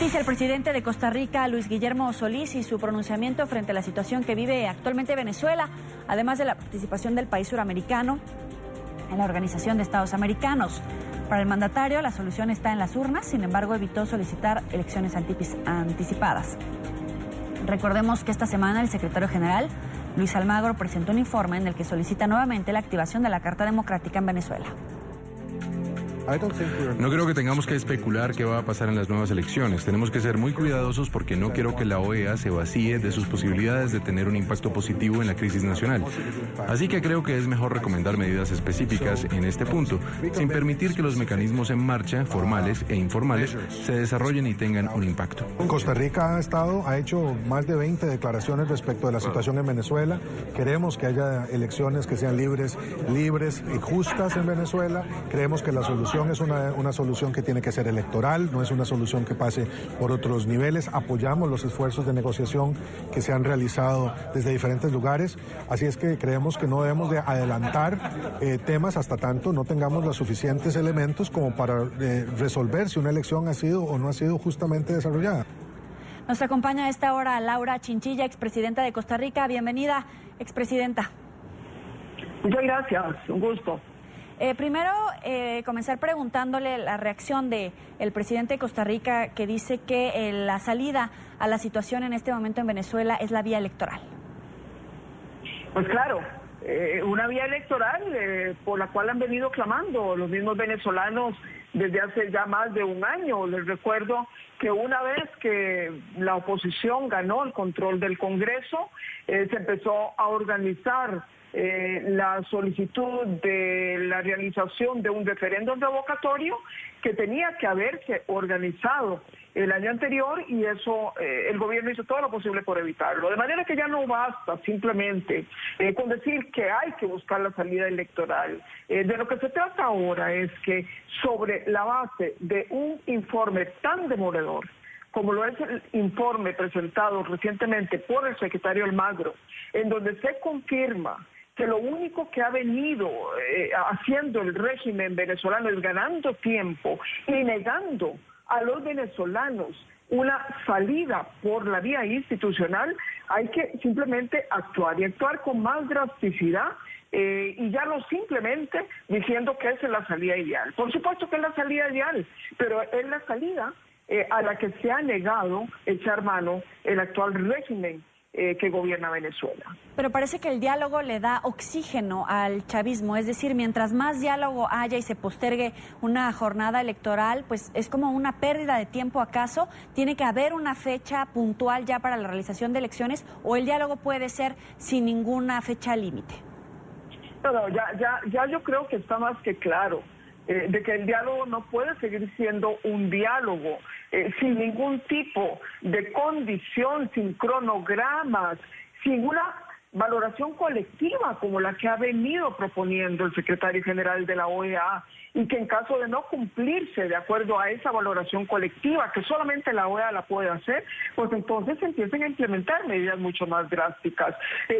Dice el presidente de Costa Rica, Luis Guillermo Solís, y su pronunciamiento frente a la situación que vive actualmente Venezuela, además de la participación del país suramericano en la Organización de Estados Americanos. Para el mandatario, la solución está en las urnas, sin embargo, evitó solicitar elecciones anticipadas. Recordemos que esta semana el secretario general, Luis Almagro, presentó un informe en el que solicita nuevamente la activación de la Carta Democrática en Venezuela. No creo que tengamos que especular qué va a pasar en las nuevas elecciones. Tenemos que ser muy cuidadosos porque no quiero que la OEA se vacíe de sus posibilidades de tener un impacto positivo en la crisis nacional. Así que creo que es mejor recomendar medidas específicas en este punto, sin permitir que los mecanismos en marcha, formales e informales, se desarrollen y tengan un impacto. Costa Rica ha hecho más de 20 declaraciones respecto de la situación en Venezuela. Queremos que haya elecciones que sean libres y justas en Venezuela. Creemos que la solución es una solución que tiene que ser electoral, no es una solución que pase por otros niveles. Apoyamos los esfuerzos de negociación que se han realizado desde diferentes lugares, así es que creemos que no debemos de adelantar temas hasta tanto no tengamos los suficientes elementos como para resolver si una elección ha sido o no ha sido justamente desarrollada. Nos acompaña a esta hora Laura Chinchilla, expresidenta de Costa Rica. Bienvenida, expresidenta. Muchas gracias, un gusto. Primero, comenzar preguntándole la reacción del presidente de Costa Rica, que dice que la salida a la situación en este momento en Venezuela es la vía electoral. Pues claro, una vía electoral por la cual han venido clamando los mismos venezolanos desde hace ya más de un año. Les recuerdo que una vez que la oposición ganó el control del Congreso, se empezó a organizar la solicitud de la realización de un referéndum revocatorio que tenía que haberse organizado el año anterior, y eso el gobierno hizo todo lo posible por evitarlo. De manera que ya no basta simplemente con decir que hay que buscar la salida electoral. De lo que se trata ahora es que sobre la base de un informe tan demoledor como lo es el informe presentado recientemente por el secretario Almagro, en donde se confirma que lo único que ha venido haciendo el régimen venezolano es ganando tiempo y negando a los venezolanos una salida por la vía institucional, hay que simplemente actuar y actuar con más drasticidad y ya no simplemente diciendo que esa es la salida ideal. Por supuesto que es la salida ideal, pero es la salida a la que se ha negado echar mano el actual régimen que gobierna Venezuela. Pero parece que el diálogo le da oxígeno al chavismo, es decir, mientras más diálogo haya y se postergue una jornada electoral, pues es como una pérdida de tiempo. ¿Acaso tiene que haber una fecha puntual ya para la realización de elecciones, o el diálogo puede ser sin ninguna fecha límite? No, ya yo creo que está más que claro de que el diálogo no puede seguir siendo un diálogo sin ningún tipo de condición, sin cronogramas, sin una valoración colectiva como la que ha venido proponiendo el secretario general de la OEA, y que en caso de no cumplirse de acuerdo a esa valoración colectiva, que solamente la OEA la puede hacer, pues entonces se empiecen a implementar medidas mucho más drásticas.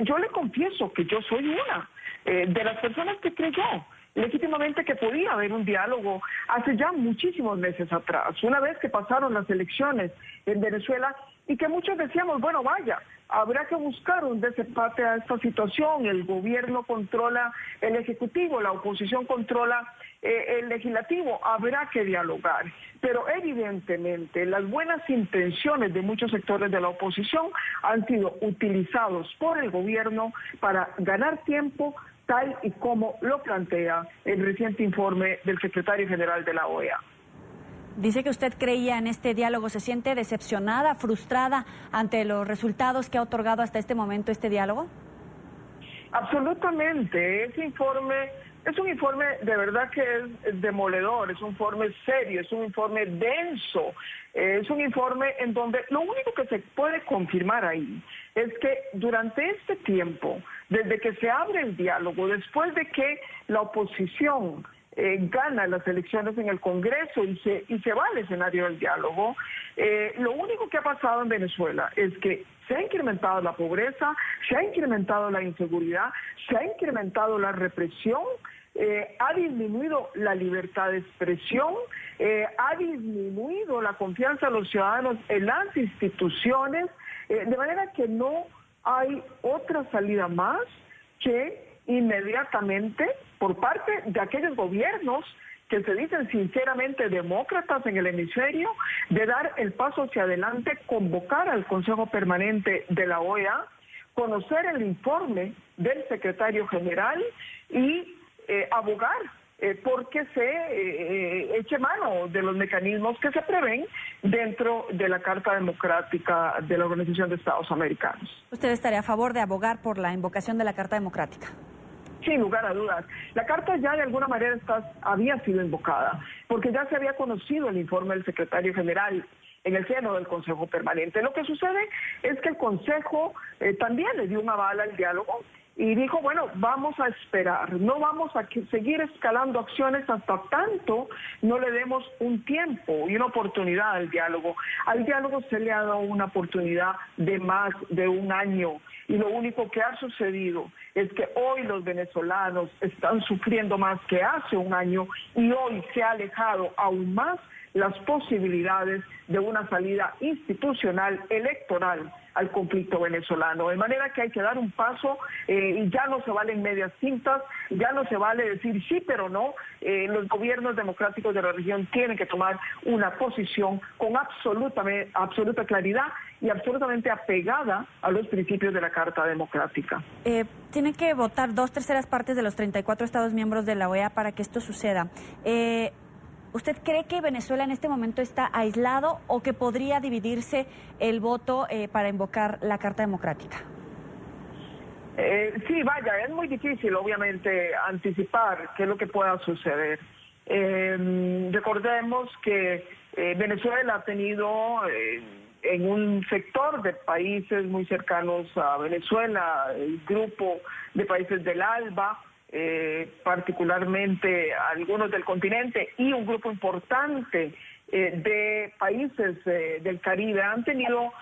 Yo le confieso que yo soy una de las personas que creyó legítimamente que podía haber un diálogo hace ya muchísimos meses atrás, una vez que pasaron las elecciones en Venezuela, y que muchos decíamos, bueno, vaya, habrá que buscar un desempate a esta situación. El gobierno controla el ejecutivo, la oposición controla el legislativo, habrá que dialogar. Pero evidentemente las buenas intenciones de muchos sectores de la oposición han sido utilizados por el gobierno para ganar tiempo, tal y como lo plantea el reciente informe del secretario general de la OEA. Dice que usted creía en este diálogo. ¿Se siente decepcionada, frustrada ante los resultados que ha otorgado hasta este momento este diálogo? Absolutamente. Ese informe es un informe de verdad que es demoledor, es un informe serio, es un informe denso, es un informe en donde lo único que se puede confirmar ahí es que durante este tiempo, desde que se abre el diálogo, después de que la oposición gana las elecciones en el Congreso y se va al escenario del diálogo, lo único que ha pasado en Venezuela es que se ha incrementado la pobreza, se ha incrementado la inseguridad, se ha incrementado la represión, ha disminuido la libertad de expresión, ha disminuido la confianza de los ciudadanos en las instituciones, de manera que no hay otra salida más que inmediatamente por parte de aquellos gobiernos que se dicen sinceramente demócratas en el hemisferio, de dar el paso hacia adelante, convocar al Consejo Permanente de la OEA, conocer el informe del secretario general y abogar porque se eche mano de los mecanismos que se prevén dentro de la Carta Democrática de la Organización de Estados Americanos. ¿Usted estaría a favor de abogar por la invocación de la Carta Democrática? Sin lugar a dudas. La carta ya de alguna manera había sido invocada, porque ya se había conocido el informe del secretario general en el seno del Consejo Permanente. Lo que sucede es que el Consejo también le dio un aval al diálogo y dijo, bueno, vamos a esperar, no vamos a seguir escalando acciones hasta tanto no le demos un tiempo y una oportunidad al diálogo. Al diálogo se le ha dado una oportunidad de más de un año y lo único que ha sucedido es que hoy los venezolanos están sufriendo más que hace un año y hoy se ha alejado aún más las posibilidades de una salida institucional electoral al conflicto venezolano. De manera que hay que dar un paso y ya no se valen medias tintas, ya no se vale decir sí pero no. Los gobiernos democráticos de la región tienen que tomar una posición con absoluta claridad y absolutamente apegada a los principios de la Carta Democrática. Tienen que votar 2/3 partes de los 34 Estados miembros de la OEA para que esto suceda. ¿Usted cree que Venezuela en este momento está aislado o que podría dividirse el voto para invocar la Carta Democrática? Sí, vaya, es muy difícil obviamente anticipar qué es lo que pueda suceder. Recordemos que Venezuela ha tenido en un sector de países muy cercanos a Venezuela, el grupo de países del ALBA, particularmente algunos del continente y un grupo importante de países del Caribe han tenido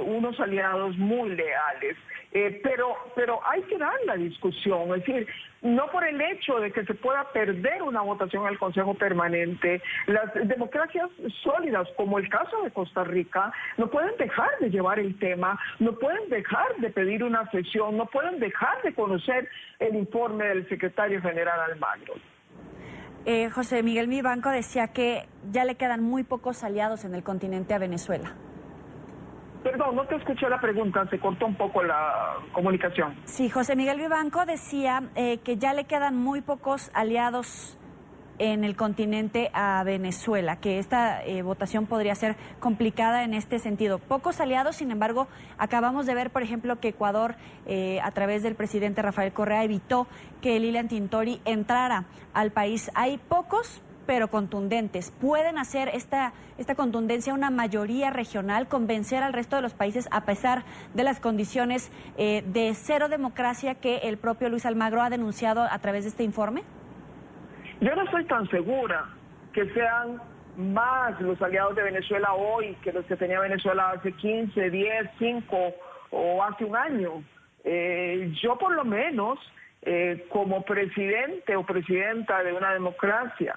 unos aliados muy leales. Pero hay que dar la discusión, es decir, no por el hecho de que se pueda perder una votación al Consejo Permanente, las democracias sólidas, como el caso de Costa Rica, no pueden dejar de llevar el tema, no pueden dejar de pedir una sesión, no pueden dejar de conocer el informe del secretario general Almagro. José Miguel Vivanco decía que ya le quedan muy pocos aliados en el continente a Venezuela. Perdón, no te escuché la pregunta, se cortó un poco la comunicación. Sí, José Miguel Vivanco decía que ya le quedan muy pocos aliados en el continente a Venezuela, que esta votación podría ser complicada en este sentido. Pocos aliados, sin embargo, acabamos de ver, por ejemplo, que Ecuador, a través del presidente Rafael Correa, evitó que Lilian Tintori entrara al país. Hay pocos, pero contundentes. ¿Pueden hacer esta contundencia una mayoría regional, convencer al resto de los países a pesar de las condiciones de cero democracia que el propio Luis Almagro ha denunciado a través de este informe? Yo no estoy tan segura que sean más los aliados de Venezuela hoy que los que tenía Venezuela hace 15, 10, 5 o hace un año. Yo por lo menos, como presidente o presidenta de una democracia,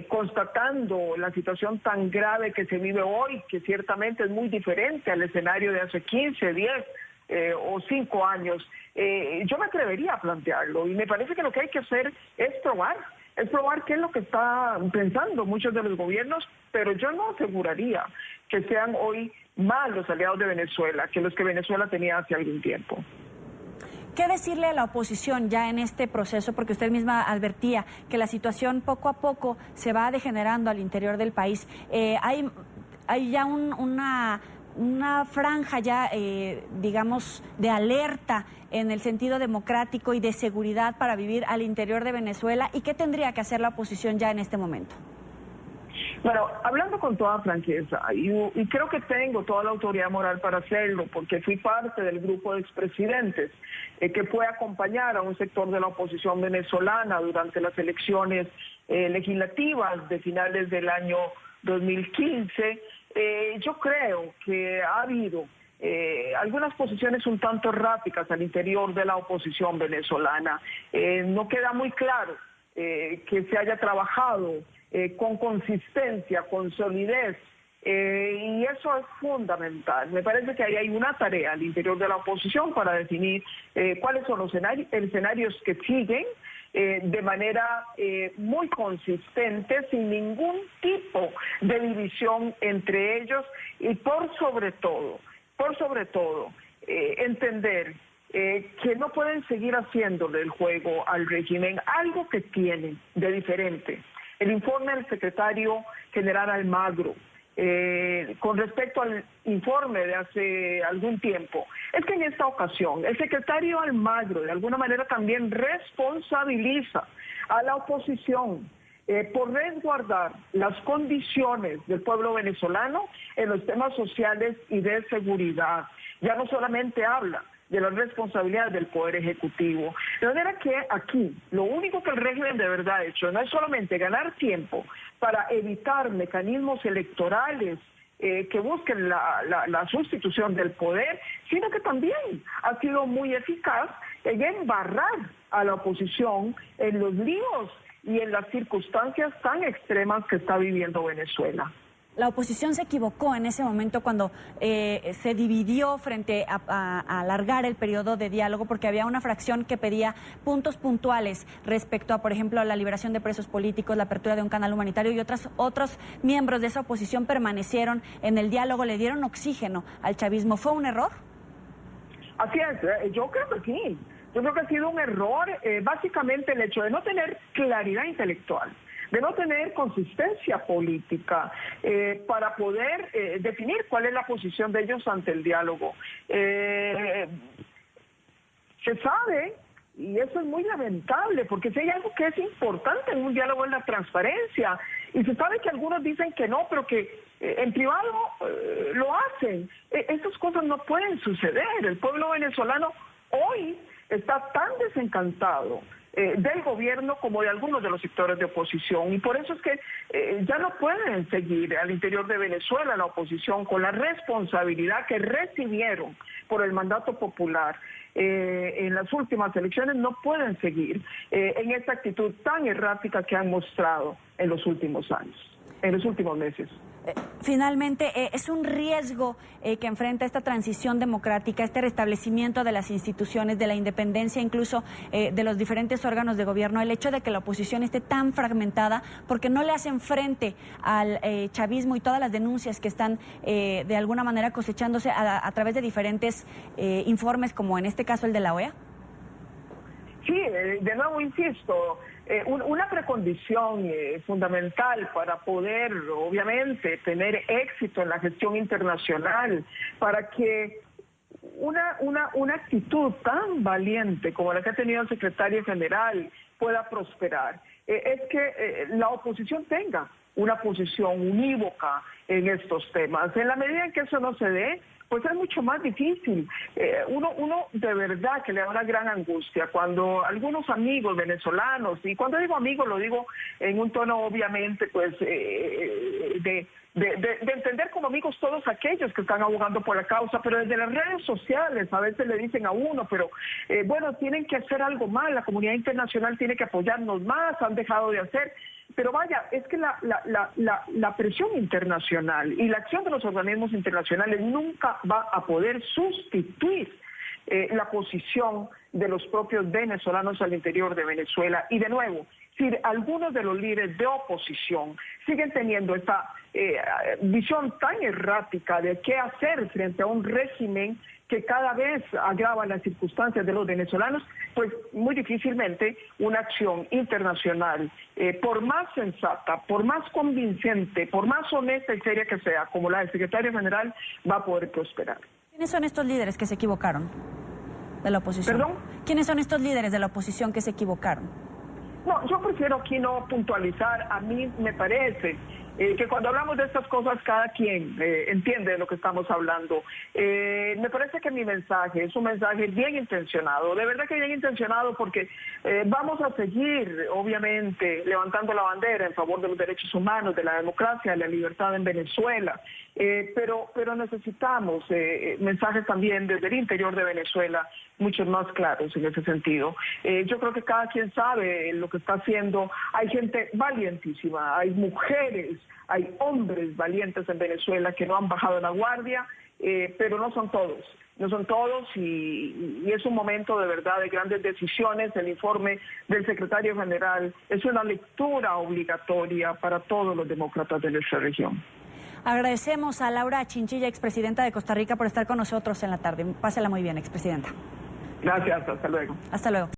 constatando la situación tan grave que se vive hoy, que ciertamente es muy diferente al escenario de hace 15, 10 o 5 años, yo me atrevería a plantearlo y me parece que lo que hay que hacer es probar qué es lo que están pensando muchos de los gobiernos, pero yo no aseguraría que sean hoy más los aliados de Venezuela que los que Venezuela tenía hace algún tiempo. ¿Qué decirle a la oposición ya en este proceso? Porque usted misma advertía que la situación poco a poco se va degenerando al interior del país. Hay ya una franja ya, digamos, de alerta en el sentido democrático y de seguridad para vivir al interior de Venezuela. ¿Y qué tendría que hacer la oposición ya en este momento? Bueno, hablando con toda franqueza, y creo que tengo toda la autoridad moral para hacerlo, porque fui parte del grupo de expresidentes que fue a acompañar a un sector de la oposición venezolana durante las elecciones legislativas de finales del año 2015, yo creo que ha habido algunas posiciones un tanto erráticas al interior de la oposición venezolana. No queda muy claro que se haya trabajado con consistencia, con solidez, y eso es fundamental. Me parece que ahí hay una tarea al interior de la oposición para definir cuáles son los escenarios que siguen de manera muy consistente, sin ningún tipo de división entre ellos, y por sobre todo, entender que no pueden seguir haciéndole el juego al régimen. Algo que tienen de diferente el informe del secretario general Almagro con respecto al informe de hace algún tiempo, es que en esta ocasión el secretario Almagro de alguna manera también responsabiliza a la oposición por resguardar las condiciones del pueblo venezolano en los temas sociales y de seguridad. Ya no solamente habla de la responsabilidad del Poder Ejecutivo. De manera que aquí lo único que el régimen de verdad ha hecho no es solamente ganar tiempo para evitar mecanismos electorales que busquen la sustitución del poder, sino que también ha sido muy eficaz en embarrar a la oposición en los líos y en las circunstancias tan extremas que está viviendo Venezuela. La oposición se equivocó en ese momento cuando se dividió frente a alargar el periodo de diálogo, porque había una fracción que pedía puntos puntuales respecto a, por ejemplo, la liberación de presos políticos, la apertura de un canal humanitario, y otros miembros de esa oposición permanecieron en el diálogo, le dieron oxígeno al chavismo. ¿Fue un error? Así es, yo creo que sí. Yo creo que ha sido un error, básicamente el hecho de no tener claridad intelectual, de no tener consistencia política para poder definir cuál es la posición de ellos ante el diálogo. Se sabe, y eso es muy lamentable, porque si hay algo que es importante en un diálogo es la transparencia, y se sabe que algunos dicen que no, pero que en privado lo hacen. Estas cosas no pueden suceder. El pueblo venezolano hoy está tan desencantado del gobierno como de algunos de los sectores de oposición, y por eso es que ya no pueden seguir al interior de Venezuela la oposición con la responsabilidad que recibieron por el mandato popular en las últimas elecciones. No pueden seguir en esta actitud tan errática que han mostrado en los últimos años, en los últimos meses. Finalmente, es un riesgo que enfrenta esta transición democrática, este restablecimiento de las instituciones, de la independencia incluso de los diferentes órganos de gobierno, el hecho de que la oposición esté tan fragmentada porque no le hacen frente al chavismo y todas las denuncias que están de alguna manera cosechándose a través de diferentes informes, como en este caso el de la OEA. Sí, de nuevo insisto, una precondición fundamental para poder, obviamente, tener éxito en la gestión internacional, para que una actitud tan valiente como la que ha tenido el secretario general pueda prosperar, es que la oposición tenga una posición unívoca en estos temas. En la medida en que eso no se dé, pues es mucho más difícil. Uno de verdad que le da una gran angustia cuando algunos amigos venezolanos, y cuando digo amigos lo digo en un tono obviamente pues de entender como amigos todos aquellos que están abogando por la causa, pero desde las redes sociales a veces le dicen a uno, pero bueno, tienen que hacer algo más, la comunidad internacional tiene que apoyarnos más, han dejado de hacer. Pero vaya, es que la presión internacional y la acción de los organismos internacionales nunca va a poder sustituir la posición de los propios venezolanos al interior de Venezuela. Y de nuevo, si algunos de los líderes de oposición siguen teniendo esta visión tan errática de qué hacer frente a un régimen que cada vez agrava las circunstancias de los venezolanos, pues muy difícilmente una acción internacional, por más sensata, por más convincente, por más honesta y seria que sea, como la del secretario general, va a poder prosperar. ¿Quiénes son estos líderes que se equivocaron de la oposición? ¿Perdón? ¿Quiénes son estos líderes de la oposición que se equivocaron? No, yo prefiero aquí no puntualizar. A mí me parece que cuando hablamos de estas cosas cada quien entiende de lo que estamos hablando. Me parece que mi mensaje es un mensaje bien intencionado, de verdad que bien intencionado, porque vamos a seguir, obviamente, levantando la bandera en favor de los derechos humanos, de la democracia, de la libertad en Venezuela, pero necesitamos mensajes también desde el interior de Venezuela, muchos más claros en ese sentido. Yo creo que cada quien sabe lo que está haciendo. Hay gente valientísima, hay mujeres, hay hombres valientes en Venezuela que no han bajado la guardia, pero no son todos. No son todos y es un momento de verdad de grandes decisiones. El informe del secretario general es una lectura obligatoria para todos los demócratas de nuestra región. Agradecemos a Laura Chinchilla, expresidenta de Costa Rica, por estar con nosotros en la tarde. Pásela muy bien, expresidenta. Gracias, hasta luego. Hasta luego.